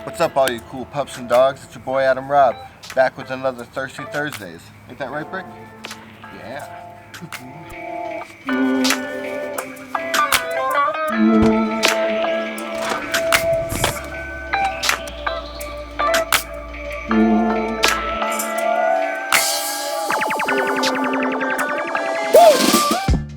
What's up, all you cool pups and dogs? It's your boy Adam Robb, back with another Thirsty Thursdays. Ain't that right, Brick? Yeah.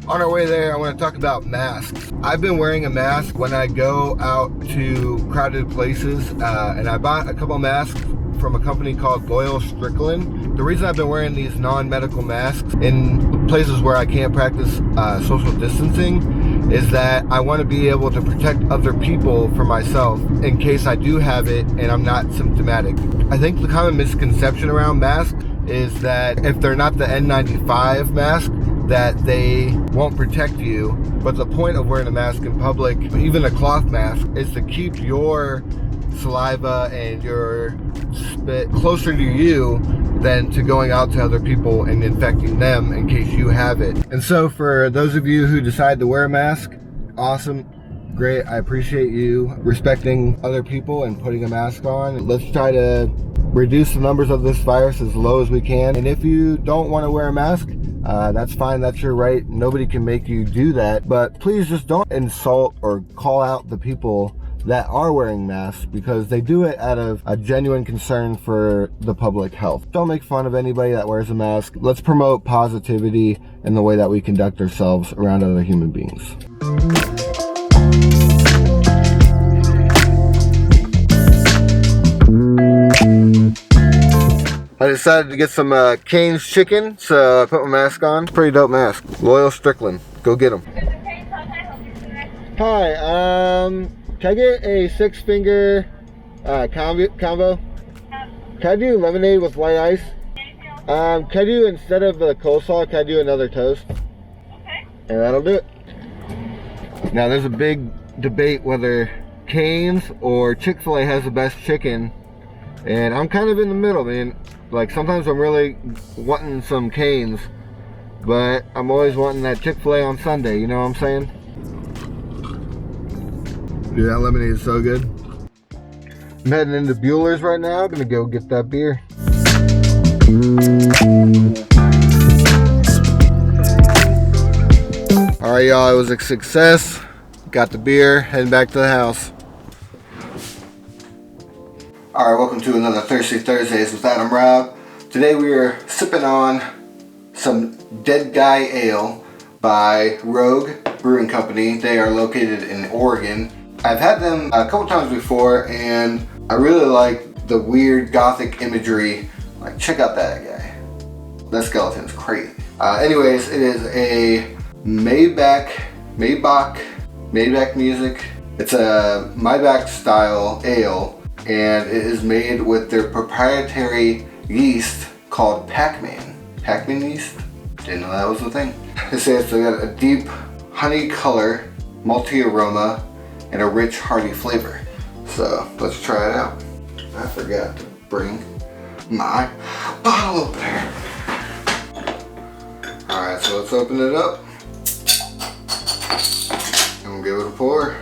On our way there, I want to talk about masks. I've been wearing a mask when I go out to crowded places, and I bought a couple masks from a company called Loyal Strickland. The reason I've been wearing these non-medical masks in places where I can't practice social distancing is that I want to be able to protect other people from myself in case I do have it and I'm not symptomatic. I think the common misconception around masks is that if they're not the N95 mask, that they won't protect you. But the point of wearing a mask in public, even a cloth mask, is to keep your saliva and your spit closer to you than to going out to other people and infecting them in case you have it. And so for those of you who decide to wear a mask, awesome, great. I appreciate you respecting other people and putting a mask on. Let's try to reduce the numbers of this virus as low as we can. And if you don't want to wear a mask, that's fine, that's your right. Nobody can make you do that, but please just don't insult or call out the people that are wearing masks, because they do it out of a genuine concern for the public health. Don't make fun of anybody that wears a mask. Let's promote positivity in the way that we conduct ourselves around other human beings. I decided to get some Cane's chicken, so I put my mask on. Pretty dope mask. Loyal Strickland. Go get them. Hi, can I get a 6-finger combo? Can I do lemonade with white ice? Can I do, instead of the coleslaw, can I do another toast? Okay. And that'll do it. Now there's a big debate whether Cane's or Chick-fil-A has the best chicken. And I'm kind of in the middle, man. Like, sometimes I'm really wanting some Cane's, but I'm always wanting that Chick-fil-A on Sunday, you know what I'm saying? Dude, that lemonade is so good. I'm heading into Bueller's right now. I'm gonna go get that beer. Alright, y'all, it was a success. Got the beer, heading back to the house. Alright, welcome to another Thirsty Thursdays with Adam Robb. Today we are sipping on some Dead Guy Ale by Rogue Brewing Company. They are located in Oregon. I've had them a couple times before, and I really like the weird gothic imagery. Like, check out that guy. That skeleton's crazy. Anyways, it is a Maybach music. It's a Maybach style ale, and it is made with their proprietary yeast called Pac-Man. Pac-Man yeast? Didn't know that was a thing. It says they got a deep honey color, malty aroma, and a rich hearty flavor. So let's try it out. I forgot to bring my bottle opener. Alright, so let's open it up. And we'll give it a pour.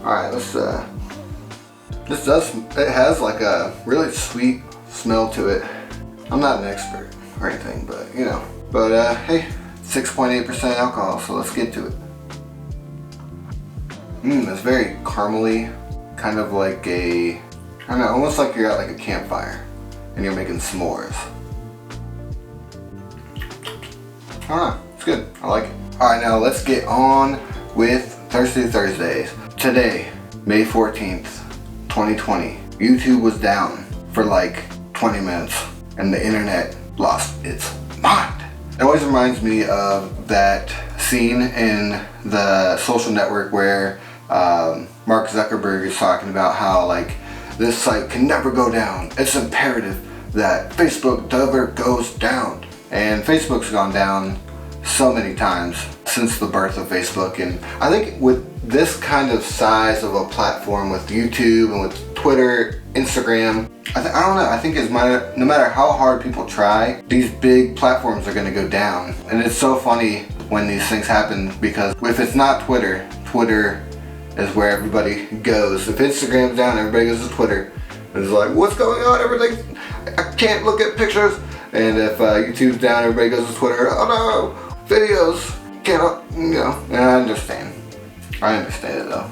Alright, it has like a really sweet smell to it. I'm not an expert or anything, but you know. But hey, 6.8% alcohol, so let's get to it. It's very caramely, kind of like I don't know, almost like you're at like a campfire and you're making s'mores. I don't know, it's good, I like it. Alright, now let's get on with Thirsty Thursdays. Today, May 14th, 2020, YouTube was down for like 20 minutes and the internet lost its mind. It always reminds me of that scene in The Social Network where Mark Zuckerberg is talking about how like this site can never go down. It's imperative that Facebook never goes down. And Facebook's gone down so many times since the birth of Facebook, and I think with this kind of size of a platform with YouTube and with Twitter, Instagram, I don't know, I think no matter how hard people try, these big platforms are going to go down. And it's so funny when these things happen, because if it's not Twitter, Twitter is where everybody goes. If Instagram's down, everybody goes to Twitter. It's like, what's going on? Everything, I can't look at pictures. And if YouTube's down, everybody goes to Twitter. Oh no, videos, can't, you know. And I understand it though.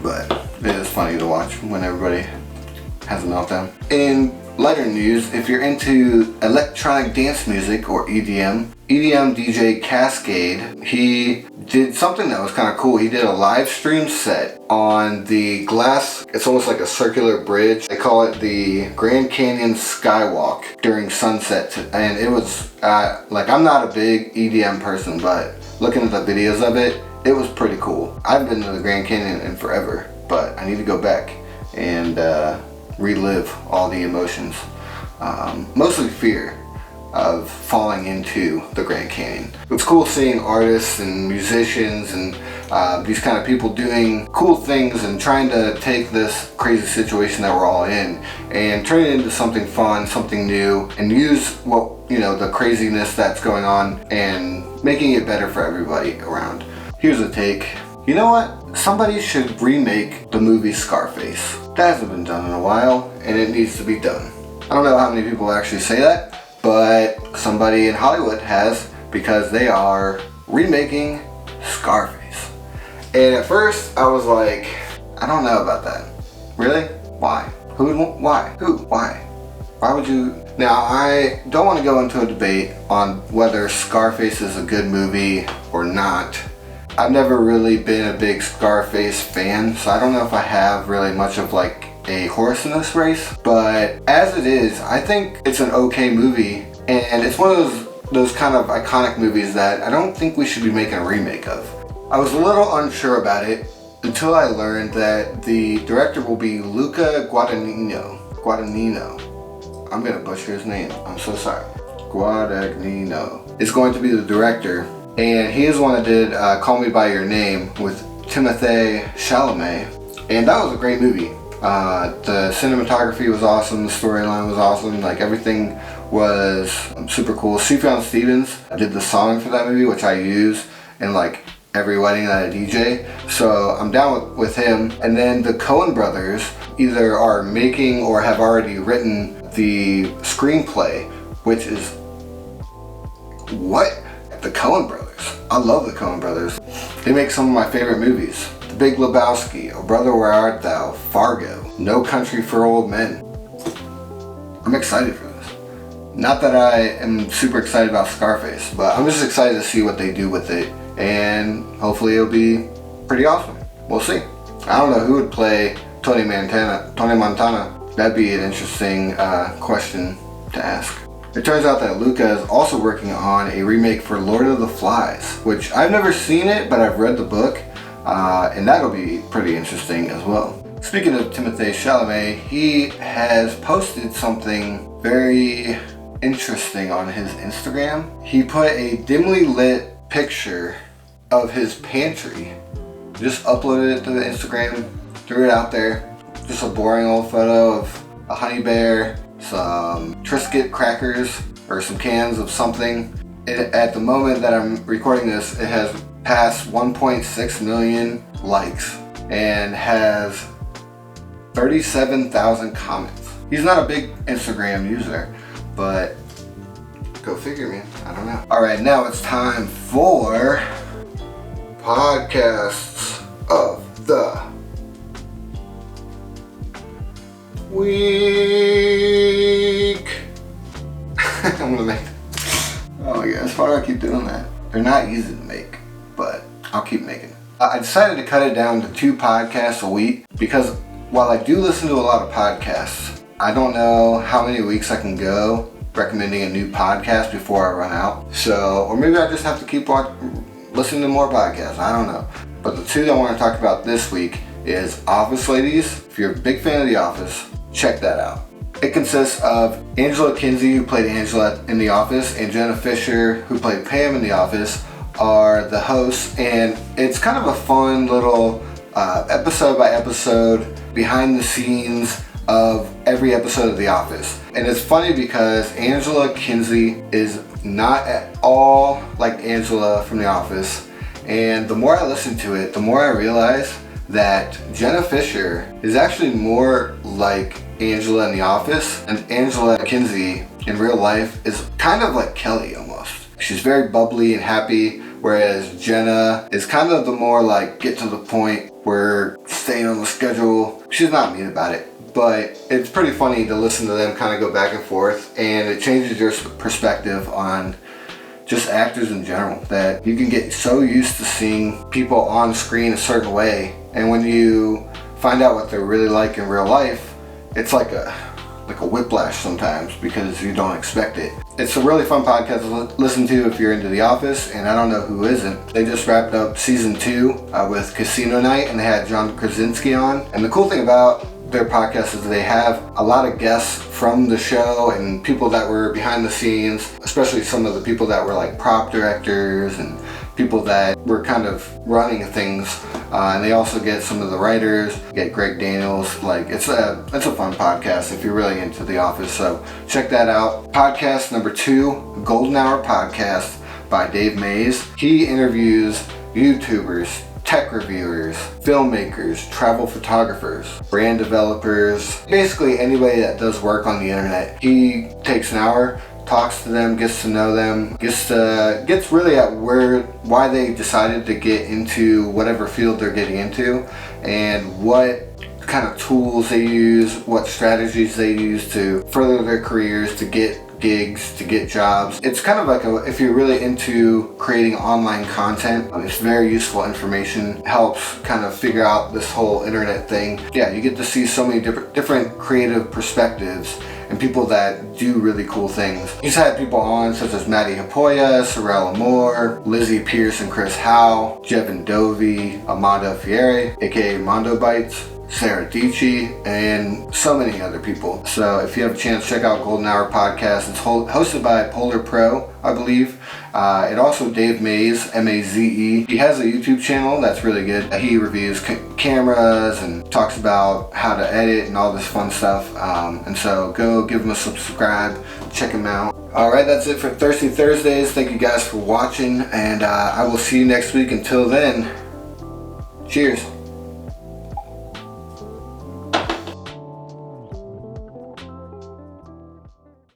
But it is funny to watch when everybody has a meltdown. In lighter news, if you're into electronic dance music or EDM DJ Cascade, he did something that was kind of cool. He did a live stream set on the glass. It's almost like a circular bridge. They call it the Grand Canyon Skywalk during sunset. And it was, like, I'm not a big EDM person, but looking at the videos of it, it was pretty cool. I've been to the Grand Canyon in forever, but I need to go back and relive all the emotions. Mostly fear of falling into the Grand Canyon. It's cool seeing artists and musicians and these kind of people doing cool things and trying to take this crazy situation that we're all in and turn it into something fun, something new, and use what, you know, the craziness that's going on and making it better for everybody around. Here's a take. You know what? Somebody should remake the movie Scarface. That hasn't been done in a while, and it needs to be done. I don't know how many people actually say that, but somebody in Hollywood has, because they are remaking Scarface. And at first, I was like, I don't know about that. Really? Why? Who would want? Why? Who? Why? Why would you? Now, I don't want to go into a debate on whether Scarface is a good movie or not. I've never really been a big Scarface fan, so I don't know if I have really much of like a horse in this race. But as it is, I think it's an okay movie, and it's one of those kind of iconic movies that I don't think we should be making a remake of. I was a little unsure about it until I learned that the director will be Luca Guadagnino. I'm gonna butcher his name, I'm so sorry. Guadagnino is going to be the director. And he is the one that did Call Me By Your Name with Timothée Chalamet. And that was a great movie. The cinematography was awesome, the storyline was awesome, like everything was super cool. Sufjan Stevens did the song for that movie, which I use in like every wedding that I DJ. So I'm down with him. And then the Coen brothers either are making or have already written the screenplay, which is, what? The Coen brothers. I love the Coen brothers. They make some of my favorite movies. The Big Lebowski, Oh Brother Where Art Thou, Fargo, No Country for Old Men. I'm excited for this. Not that I am super excited about Scarface, but I'm just excited to see what they do with it, and hopefully it'll be pretty awesome. We'll see. I don't know who would play Tony Montana. That'd be an interesting question to ask. It turns out that Luca is also working on a remake for Lord of the Flies, which I've never seen it, but I've read the book, and that'll be pretty interesting as well. Speaking of Timothée Chalamet, he has posted something very interesting on his Instagram. He put a dimly lit picture of his pantry, just uploaded it to the Instagram, threw it out there. Just a boring old photo of a honey bear, some Triscuit crackers, or some cans of something. At the moment that I'm recording this, it has passed 1.6 million likes and has 37,000 comments. He's not a big Instagram user, but go figure, man. I don't know. Alright, now it's time for podcasts of the week. I'm gonna make. Oh my gosh, why do I keep doing that? They're not easy to make, but I'll keep making. I decided to cut it down to 2 podcasts a week because while I do listen to a lot of podcasts, I don't know how many weeks I can go recommending a new podcast before I run out. So, or maybe I just have to keep listening to more podcasts. I don't know. But the 2 that I want to talk about this week is Office Ladies. If you're a big fan of The Office, check that out. It consists of Angela Kinsey, who played Angela in The Office, and Jenna Fisher, who played Pam in The Office, are the hosts, and it's kind of a fun little episode by episode behind the scenes of every episode of The Office. And it's funny because Angela Kinsey is not at all like Angela from The Office, and the more I listen to it, the more I realize that Jenna Fisher is actually more like Angela in The Office, and Angela Kinsey in real life is kind of like Kelly almost. She's very bubbly and happy, whereas Jenna is kind of the more like get to the point, we're staying on the schedule. She's not mean about it, but it's pretty funny to listen to them kind of go back and forth, and it changes your perspective on just actors in general, that you can get so used to seeing people on screen a certain way, and when you find out what they're really like in real life, it's like a whiplash sometimes because you don't expect it. It's a really fun podcast to listen to if you're into The Office, and I don't know who isn't. They just wrapped up season 2 with Casino Night, and they had John Krasinski on. And the cool thing about their podcast is they have a lot of guests from the show and people that were behind the scenes, especially some of the people that were like prop directors and people that were kind of running things, and they also get some of the writers, get Greg Daniels. Like it's a fun podcast if you're really into The Office, so check that out. Podcast number 2, Golden Hour Podcast by Dave Mays. He interviews YouTubers, tech reviewers, filmmakers, travel photographers, brand developers, basically anybody that does work on the internet. He takes an hour, talks to them, gets to know them, gets really at why they decided to get into whatever field they're getting into, and what kind of tools they use, what strategies they use to further their careers, to get gigs, to get jobs. It's kind of like if you're really into creating online content, it's very useful information. It helps kind of figure out this whole internet thing. Yeah, you get to see so many different creative perspectives and people that do really cool things. He's had people on such as Maddie Hapoya, Sorella Moore, Lizzie Pierce and Chris Howe, Jevin Dovey, Amanda Fieri, aka Mondo Bites, Sarah Dici, and so many other people. So if you have a chance, check out Golden Hour Podcast. It's hosted by Polar Pro, I believe. It also Dave Mays, M-A-Z-E. He has a YouTube channel that's really good. He reviews cameras and talks about how to edit and all this fun stuff. And so go give him a subscribe, check him out. Alright, that's it for Thirsty Thursdays. Thank you guys for watching, and I will see you next week. Until then, cheers.